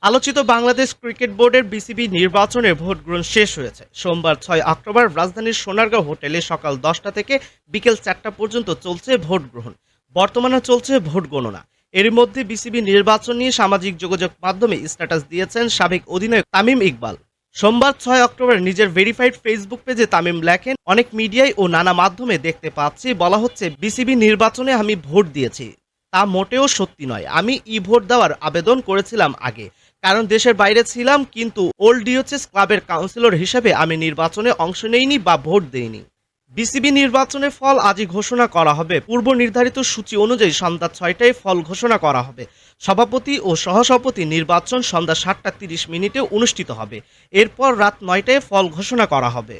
আলোচিত বাংলাদেশ ক্রিকেট বোর্ডের বিসিবি নির্বাচনের ভোট গ্রহণ শেষ হয়েছে। সোমবার ৬ অক্টোবর রাজধানীর সোনারগাঁও হোটেলে সকাল ১০টা থেকে বিকেল ৪টা পর্যন্ত চলছে ভোট গ্রহণ। বর্তমানে চলছে ভোট গণনা। এর মধ্যে বিসিবি নির্বাচন নিয়ে সামাজিক যোগাযোগ মাধ্যমে স্ট্যাটাস দিয়েছেন সাবেক অধিনায়ক তামিম ইকবাল। সোমবার ৬ অক্টোবর নিজের ভেরিফাইড ফেসবুক পেজে তামিম লেখেন, অনেক মিডিয়ায় ও নানা মাধ্যমে দেখতে পাচ্ছি বলা হচ্ছে বিসিবি নির্বাচনে আমি ভোট দিয়েছি। তা মোটেও সত্যি নয়। আমি ভোট দেওয়ার আবেদন করেছিলাম আগে, কারণ দেশের বাইরে ছিলাম, কিন্তু ওল্ড ডিওচেস ক্লাবের কাউন্সিলর হিসেবে আমি নির্বাচনে অংশ নেইনি বা ভোট দেইনি। বিসিবি নির্বাচনের ফল আজই ঘোষণা করা হবে। পূর্ব নির্ধারিত সূচি অনুযায়ী সন্ধ্যা ৬টায় ফল ঘোষণা করা হবে। সভাপতি ও সহসভাপতি নির্বাচন সন্ধ্যা ৭টা ৩০ মিনিটে অনুষ্ঠিত হবে। এরপর রাত ৯টায় ফল ঘোষণা করা হবে।